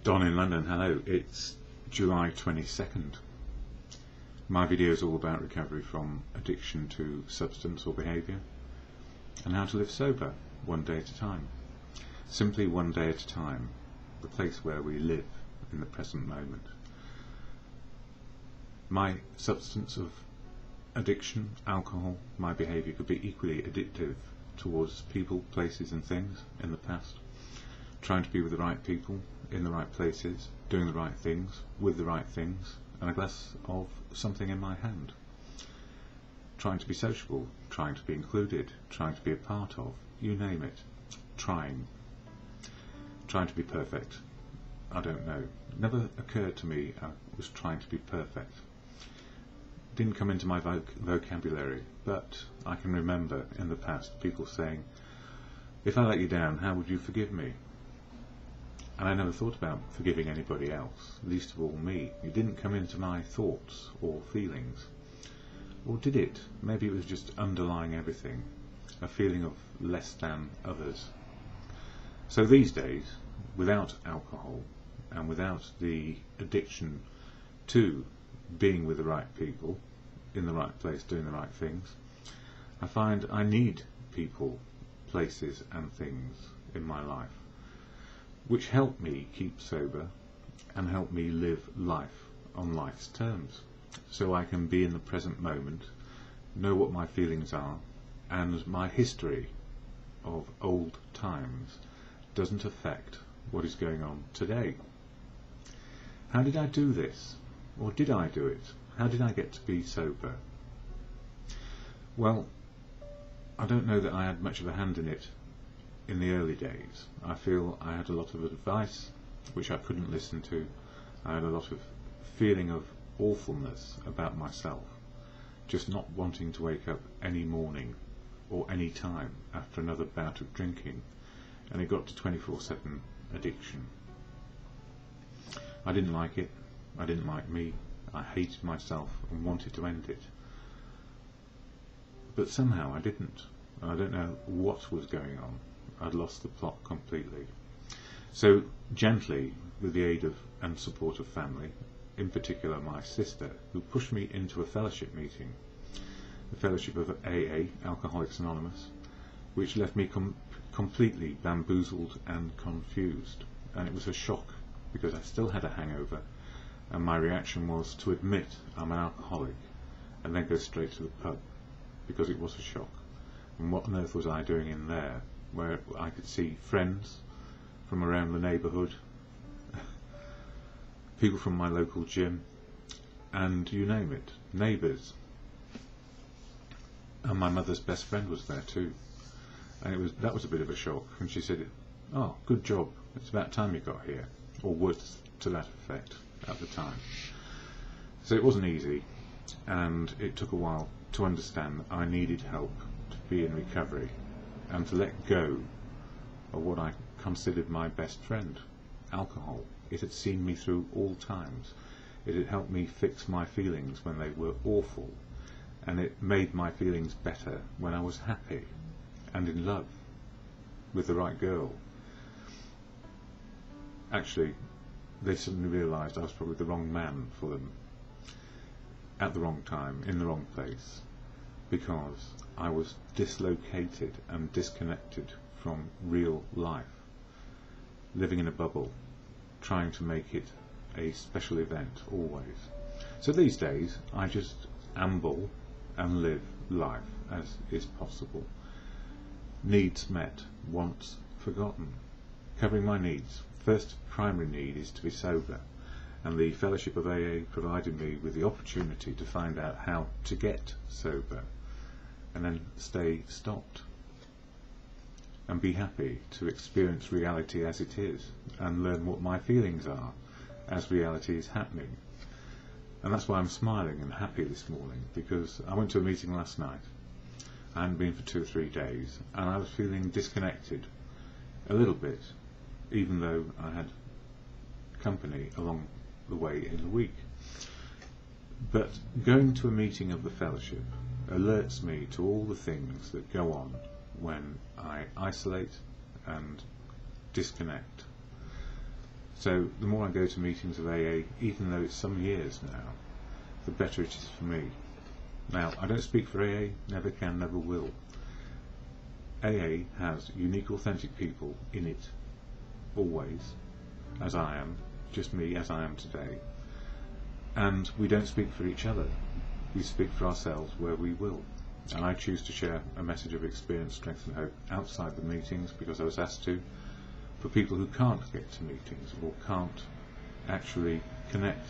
Don in London, hello, it's July 22nd. My video is all about recovery from addiction to substance or behaviour and how to live sober one day at a time. Simply one day at a time, the place where we live in the present moment. My substance of addiction, alcohol, my behaviour could be equally addictive towards people, places and things in the past. Trying to be with the right people, in the right places, doing the right things, with the right things, and a glass of something in my hand. Trying to be sociable, trying to be included, trying to be a part of, you name it. Trying to be perfect. I don't know. It never occurred to me I was trying to be perfect. Didn't come into my vocabulary, but I can remember in the past people saying, if I let you down, how would you forgive me? And I never thought about forgiving anybody else, least of all me. It didn't come into my thoughts or feelings. Or did it? Maybe it was just underlying everything, a feeling of less than others. So these days, without alcohol and without the addiction to being with the right people, in the right place, doing the right things, I find I need people, places and things in my life which help me keep sober and help me live life on life's terms, so I can be in the present moment, know what my feelings are, and my history of old times doesn't affect what is going on today. How did I do this? Or did I do it? How did I get to be sober? Well, I don't know that I had much of a hand in it in the early days. I feel I had a lot of advice which I couldn't listen to. I had a lot of feeling of awfulness about myself, just not wanting to wake up any morning or any time after another bout of drinking, and it got to 24/7 addiction. I didn't like it. I didn't like me. I hated myself and wanted to end it. But somehow I didn't. And I don't know what was going on. I'd lost the plot completely. So gently, with the aid of and support of family, in particular my sister, who pushed me into a fellowship meeting, the fellowship of AA, Alcoholics Anonymous, which left me completely bamboozled and confused. And it was a shock, because I still had a hangover, and my reaction was to admit I'm an alcoholic and then go straight to the pub, because it was a shock. And what on earth was I doing in there, where I could see friends from around the neighbourhood, people from my local gym, and you name it, neighbours. And my mother's best friend was there too. And that was a bit of a shock. And she said, "Oh, good job, it's about time you got here," or words to that effect at the time. So it wasn't easy, and it took a while to understand that I needed help to be in recovery and to let go of what I considered my best friend, alcohol. It had seen me through all times. It had helped me fix my feelings when they were awful, and it made my feelings better when I was happy and in love with the right girl. Actually, they suddenly realised I was probably the wrong man for them, at the wrong time, in the wrong place, because I was dislocated and disconnected from real life, living in a bubble, trying to make it a special event always. So these days I just amble and live life as is possible. Needs met, wants forgotten. Covering my needs. First primary need is to be sober, and the Fellowship of AA provided me with the opportunity to find out how to get sober, and then stay stopped and be happy to experience reality as it is and learn what my feelings are as reality is happening. And that's why I'm smiling and happy this morning, because I went to a meeting last night. I hadn't been for 2 or 3 days, and I was feeling disconnected a little bit, even though I had company along the way in the week. But going to a meeting of the fellowship alerts me to all the things that go on when I isolate and disconnect. So the more I go to meetings of AA, even though it's some years now, the better it is for me. Now, I don't speak for AA, never can, never will. AA has unique, authentic people in it, always, as I am, just me as I am today. And we don't speak for each other, we speak for ourselves where we will. And I choose to share a message of experience, strength and hope outside the meetings because I was asked to, for people who can't get to meetings or can't actually connect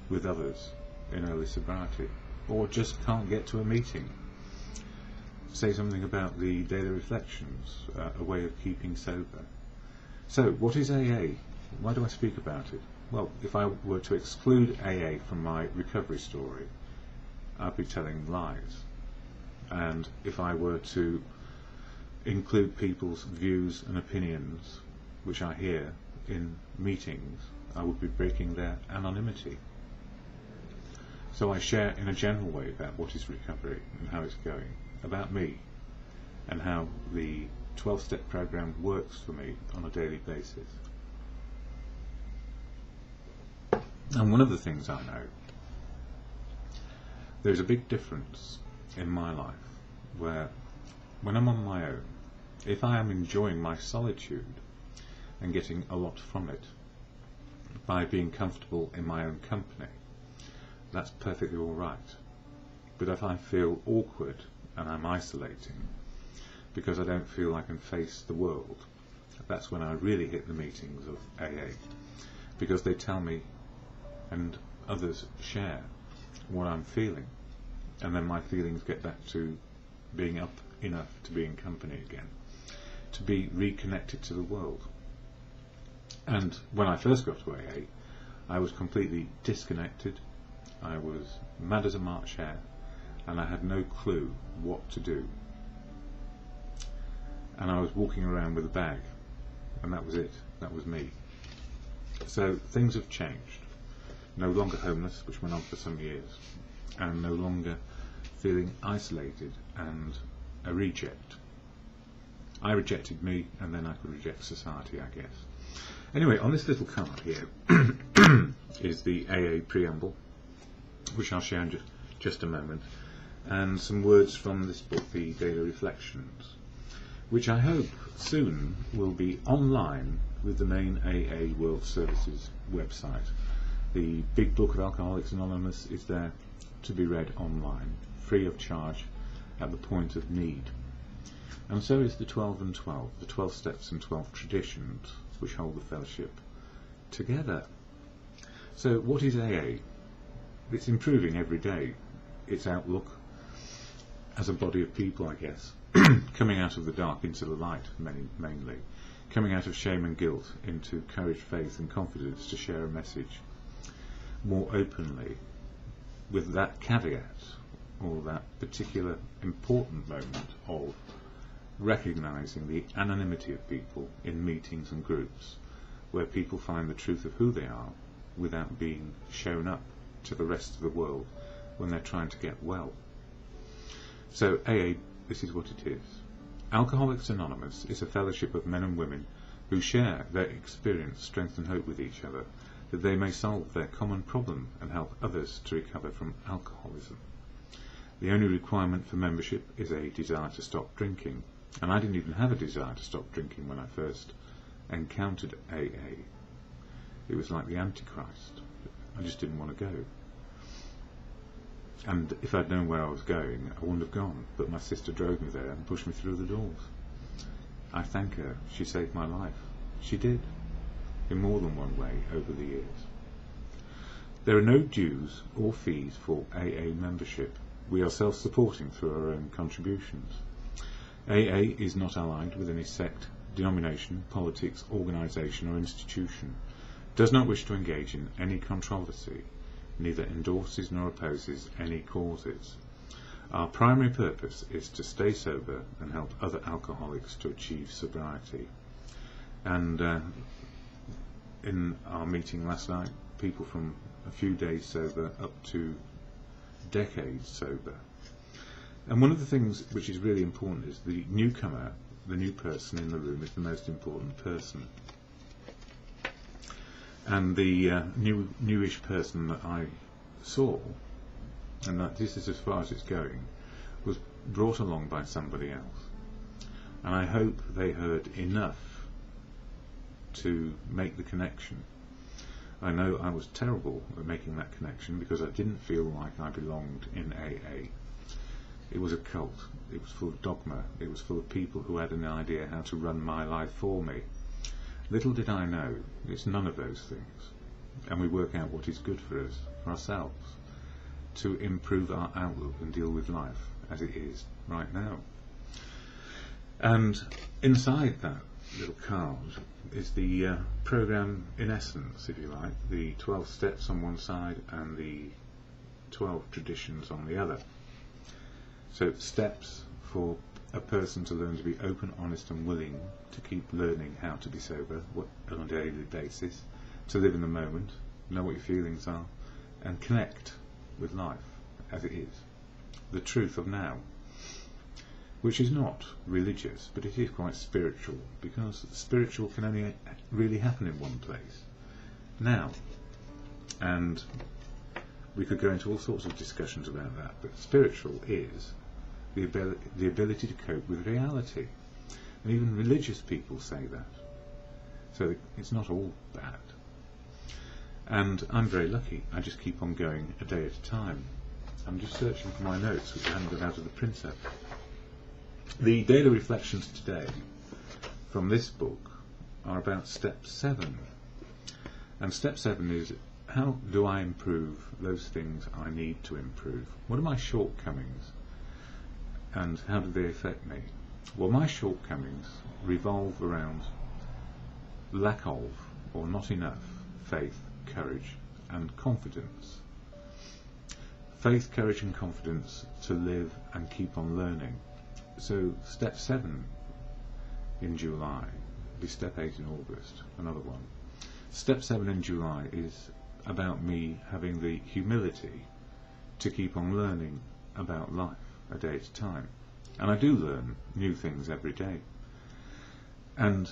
with others in early sobriety, or just can't get to a meeting. Say something about the daily reflections, a way of keeping sober. So, what is AA? Why do I speak about it? Well, if I were to exclude AA from my recovery story, I'd be telling lies. And if I were to include people's views and opinions, which I hear in meetings, I would be breaking their anonymity. So I share in a general way about what is recovery and how it's going, about me, and how the 12-step program works for me on a daily basis. And one of the things I know, there's a big difference in my life where when I'm on my own, if I am enjoying my solitude and getting a lot from it by being comfortable in my own company, that's perfectly all right. But if I feel awkward and I'm isolating because I don't feel I can face the world, that's when I really hit the meetings of AA, because they tell me and others share what I'm feeling, and then my feelings get back to being up enough to be in company again, to be reconnected to the world. And when I first got to AA, I was completely disconnected, I was mad as a March hare, and I had no clue what to do. And I was walking around with a bag, and that was it, that was me. So things have changed. No longer homeless, which went on for some years, and no longer feeling isolated and a reject. I rejected me, and then I could reject society, I guess. Anyway, on this little card here is the AA preamble, which I'll share in just a moment, and some words from this book, the Daily Reflections, which I hope soon will be online with the main AA World Services website. The big book of Alcoholics Anonymous is there to be read online, free of charge, at the point of need. And so is the 12 and 12, the 12 steps and 12 traditions, which hold the fellowship together. So what is AA? It's improving every day, its outlook as a body of people, I guess, coming out of the dark into the light, mainly, coming out of shame and guilt into courage, faith and confidence to share a message more openly, with that caveat, or that particular important moment of recognising the anonymity of people in meetings and groups, where people find the truth of who they are without being shown up to the rest of the world when they're trying to get well. So AA, this is what it is. Alcoholics Anonymous is a fellowship of men and women who share their experience, strength and hope with each other, that they may solve their common problem and help others to recover from alcoholism. The only requirement for membership is a desire to stop drinking, and I didn't even have a desire to stop drinking when I first encountered AA. It was like the Antichrist. I just didn't want to go. And if I'd known where I was going, I wouldn't have gone, but my sister drove me there and pushed me through the doors. I thank her. She saved my life. She did, in more than one way over the years. There are no dues or fees for AA membership. We are self-supporting through our own contributions. AA is not allied with any sect, denomination, politics, organisation or institution, does not wish to engage in any controversy, neither endorses nor opposes any causes. Our primary purpose is to stay sober and help other alcoholics to achieve sobriety. And in our meeting last night, people from a few days sober up to decades sober. And one of the things which is really important is the newcomer, the new person in the room, is the most important person. And the newish person that I saw, and that this is as far as it's going, was brought along by somebody else. And I hope they heard enough to make the connection. I know I was terrible at making that connection because I didn't feel like I belonged in AA. It was a cult. It was full of dogma. It was full of people who had an idea how to run my life for me. Little did I know, it's none of those things. And we work out what is good for us, for ourselves, to improve our outlook and deal with life as it is right now. And inside that little card is the program in essence, if you like, the 12 steps on one side and the 12 traditions on the other. So steps for a person to learn to be open, honest and willing to keep learning how to be sober on a daily basis, to live in the moment, know what your feelings are, and connect with life as it is, the truth of now, which is not religious, but it is quite spiritual, because spiritual can only really happen in one place, now. And we could go into all sorts of discussions about that, but spiritual is the ability to cope with reality. And even religious people say that. So it's not all bad. And I'm very lucky. I just keep on going a day at a time. I'm just searching for my notes, which I haven't got out of the printer. The daily reflections today from this book are about step 7. And step 7 is, how do I improve those things I need to improve? What are my shortcomings? And how do they affect me? Well, my shortcomings revolve around lack of, or not enough, faith, courage and confidence. Faith, courage and confidence to live and keep on learning. So step 7 in July, be step 8 in August, another one. Step 7 in July is about me having the humility to keep on learning about life a day at a time. And I do learn new things every day. And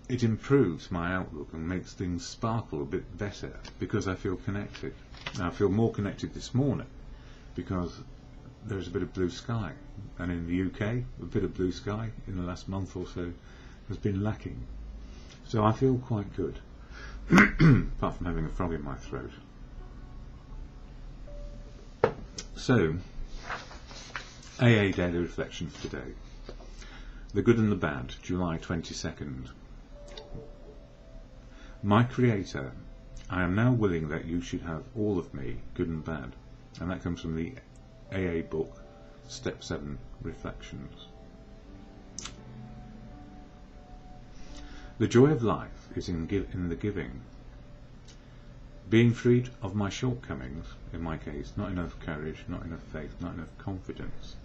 it improves my outlook and makes things sparkle a bit better because I feel connected. Now, I feel more connected this morning because there's a bit of blue sky. And in the UK, a bit of blue sky in the last month or so has been lacking. So I feel quite good, apart from having a frog in my throat. So, AA Daily Reflections today. The Good and the Bad, July 22nd. My Creator, I am now willing that you should have all of me, good and bad. And that comes from the AA book, Step 7 Reflections. The joy of life is in the giving. Being freed of my shortcomings, in my case, not enough courage, not enough faith, not enough confidence,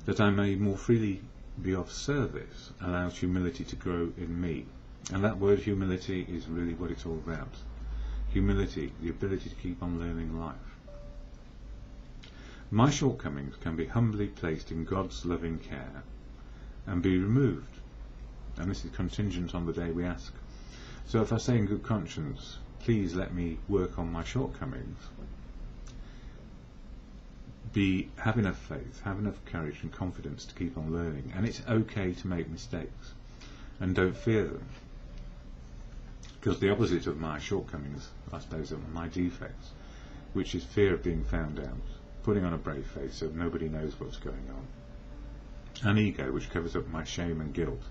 that I may more freely be of service, allows humility to grow in me. And that word humility is really what it's all about. Humility, the ability to keep on learning life. My shortcomings can be humbly placed in God's loving care and be removed. And this is contingent on the day we ask. So if I say in good conscience, please let me work on my shortcomings, have enough faith, have enough courage and confidence to keep on learning, and it's okay to make mistakes, and don't fear them, because the opposite of my shortcomings, I suppose, are my defects, which is fear of being found out, putting on a brave face so nobody knows what's going on, and ego, which covers up my shame and guilt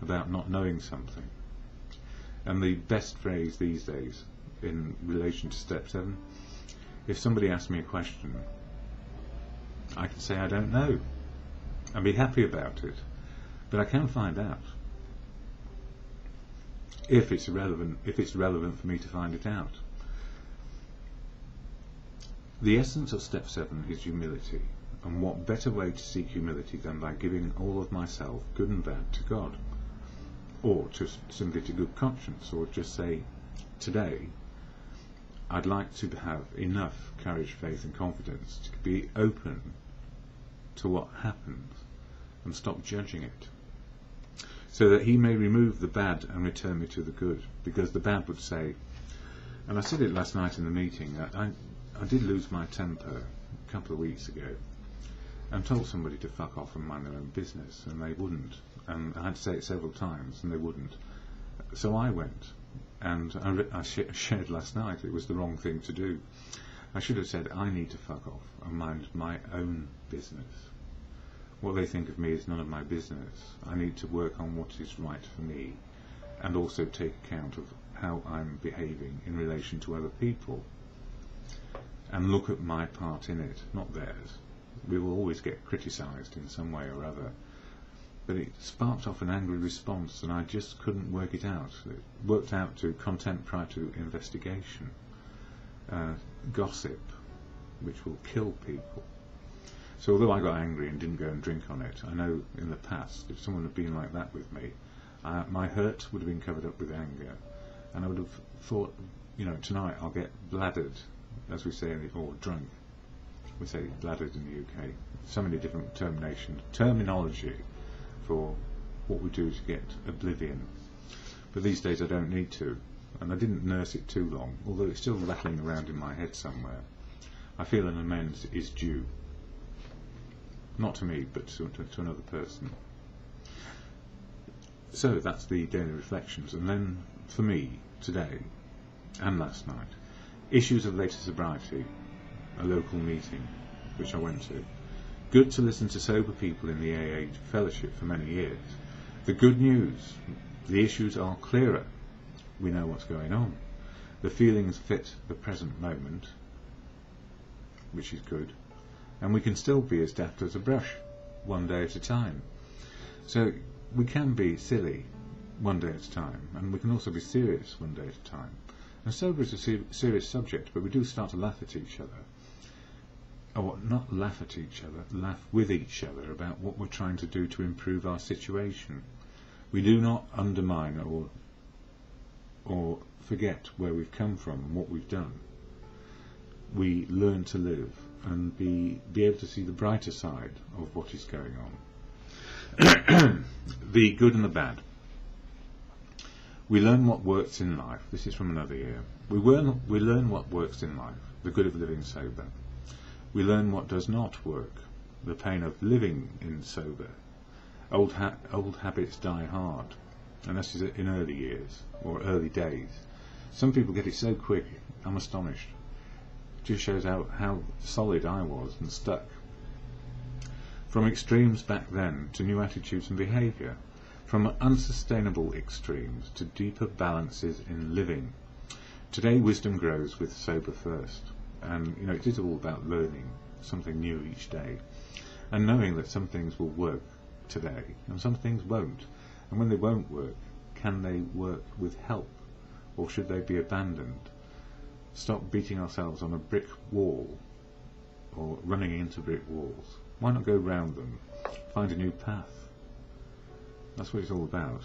about not knowing something. And the best phrase these days in relation to step 7, if somebody asks me a question, I can say I don't know and be happy about it, but I can find out if it's relevant for me to find it out. The essence of step 7 is humility, and what better way to seek humility than by giving all of myself, good and bad, to God, or just simply to good conscience, or just say, today I'd like to have enough courage, faith and confidence to be open to what happens and stop judging it, so that he may remove the bad and return me to the good, because the bad would say, And I said it last night in the meeting, that I did lose my temper a couple of weeks ago and told somebody to fuck off and mind their own business, and they wouldn't. And I had to say it several times, and they wouldn't. So I went, and I shared last night it was the wrong thing to do. I should have said, I need to fuck off and mind my own business. What they think of me is none of my business. I need to work on what is right for me, and also take account of how I'm behaving in relation to other people, and look at my part in it, not theirs. We will always get criticised in some way or other, but it sparked off an angry response, and I just couldn't work it out. It worked out to contempt prior to investigation, gossip, which will kill people. So although I got angry and didn't go and drink on it, I know in the past, if someone had been like that with me, my hurt would have been covered up with anger, and I would have thought, tonight I'll get bladdered, as we say, or drunk. We say bladdered in the UK. So many different terminology for what we do to get oblivion. But these days I don't need to, and I didn't nurse it too long, although it's still rattling around in my head somewhere. I feel an amends is due. Not to me, but to another person. So that's the daily reflections. And then, for me, today and last night, issues of later sobriety, a local meeting which I went to. Good to listen to sober people in the AA fellowship for many years. The good news, the issues are clearer. We know what's going on. The feelings fit the present moment, which is good, and we can still be as daft as a brush, one day at a time. So we can be silly one day at a time, and we can also be serious one day at a time. And sober is a serious subject, but we do start to laugh at each other. Or not laugh at each other, laugh with each other about what we're trying to do to improve our situation. We do not undermine or forget where we've come from and what we've done. We learn to live and be able to see the brighter side of what is going on. The good and the bad. We learn what works in life. This is from another year. We learn what works in life, the good of living sober. We learn what does not work, the pain of living in sober. Old habits die hard, and this is in early years, or early days. Some people get it so quick, I'm astonished. It just shows how solid I was and stuck. From extremes back then to new attitudes and behaviour. From unsustainable extremes to deeper balances in living. Today wisdom grows with sober first. And it is all about learning something new each day, and knowing that some things will work today and some things won't. And when they won't work, can they work with help, or should they be abandoned? Stop beating ourselves on a brick wall or running into brick walls. Why not go round them? Find a new path. That's what it's all about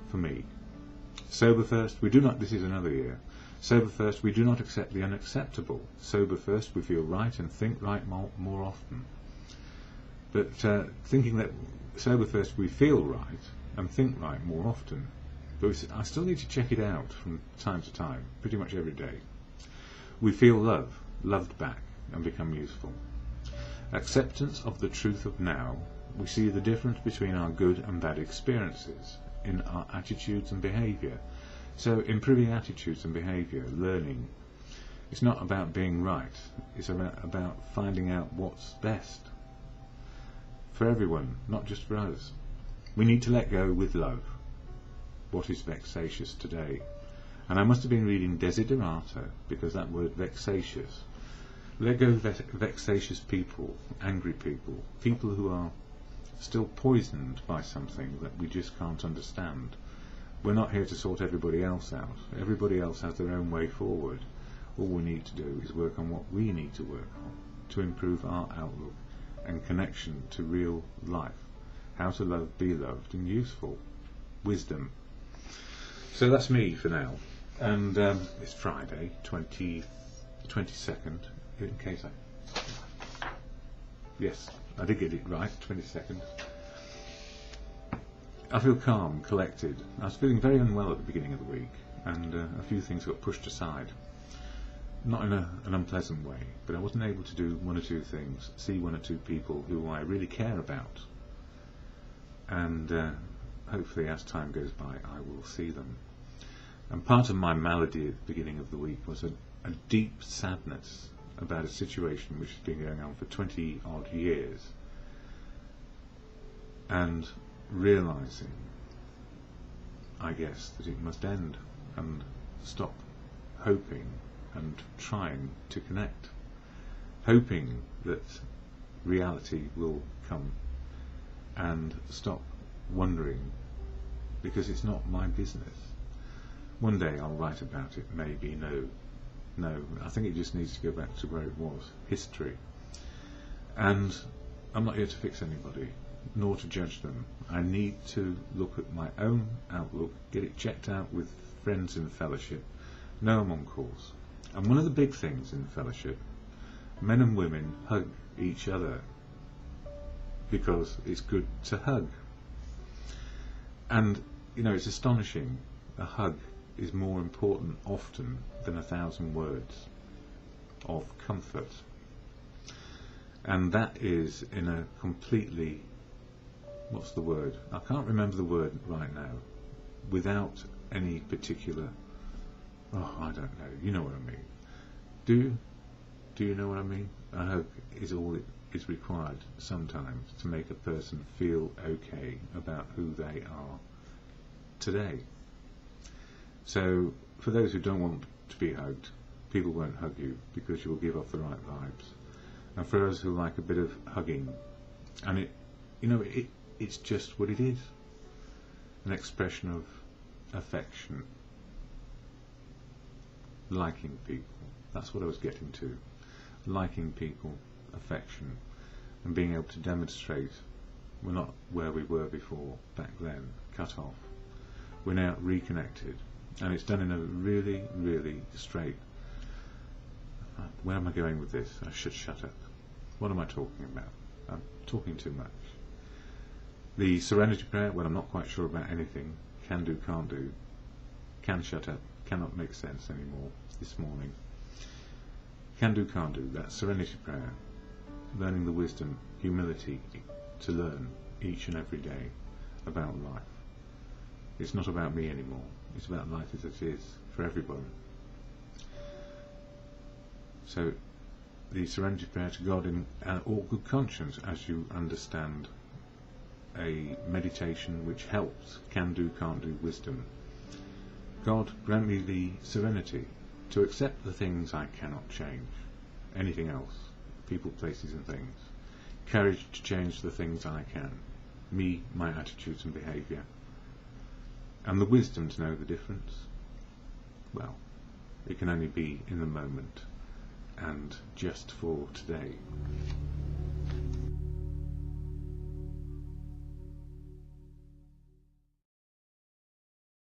for me. Sober first, this is another year. Sober first, we do not accept the unacceptable. Sober first, we feel right and think right more often. But thinking that sober first, we feel right and think right more often. But I still need to check it out from time to time, pretty much every day. We feel loved back, and become useful. Acceptance of the truth of now. We see the difference between our good and bad experiences in our attitudes and behaviour. So improving attitudes and behaviour, learning, it's not about being right, it's about finding out what's best for everyone, not just for us. We need to let go with love what is vexatious today. And I must have been reading Desiderata, because that word vexatious. Let go vexatious people, angry people, people who are still poisoned by something that we just can't understand. We're not here to sort everybody else out. Everybody else has their own way forward. All we need to do is work on what we need to work on to improve our outlook and connection to real life. How to love, be loved, and useful. Wisdom. So that's me for now. And it's Friday, 22nd, in case yes, I did get it right, 22nd. I feel calm, collected. I was feeling very unwell at the beginning of the week, and a few things got pushed aside. Not in an unpleasant way, but I wasn't able to do one or two things, see one or two people who I really care about, and hopefully as time goes by I will see them. And part of my malady at the beginning of the week was a deep sadness about a situation which has been going on for 20 odd years, and realising, I guess, that it must end and stop hoping and trying to connect, hoping that reality will come, and stop wondering, because it's not my business. One day I'll write about it, maybe. No, I think it just needs to go back to where it was, history. And I'm not here to fix anybody, nor to judge them. I need to look at my own outlook, get it checked out with friends in the fellowship, know I'm on course. And one of the big things in the fellowship, men and women hug each other because it's good to hug. And, you know, it's astonishing. A hug is more important often than 1,000 words of comfort. And that is in a completely, what's the word? I can't remember the word right now. Without any particular, I don't know, you know what I mean. Do you know what I mean? A hug is all it is required sometimes to make a person feel okay about who they are today. So for those who don't want to be hugged, people won't hug you because you will give off the right vibes. And for us who like a bit of hugging, and it's just what it is, an expression of affection, liking people. That's what I was getting to. Liking people, affection, and being able to demonstrate we're not where we were before, back then, cut off. We're now reconnected, and it's done in a really, really straight. Where am I going with this? I should shut up. What am I talking about? I'm talking too much. The serenity prayer, well, I'm not quite sure about anything. Can do, can't do. Can shut up, cannot make sense anymore this morning. Can do, can't do. That serenity prayer, learning the wisdom, humility to learn each and every day about life. It's not about me anymore. It's about life as it is for everyone. So the serenity prayer to God in all good conscience, as you understand a meditation which helps can do, can't do wisdom. God, grant me the serenity to accept the things I cannot change, anything else, people, places and things. Courage to change the things I can, me, my attitudes and behaviour. And the wisdom to know the difference. Well, it can only be in the moment and just for today.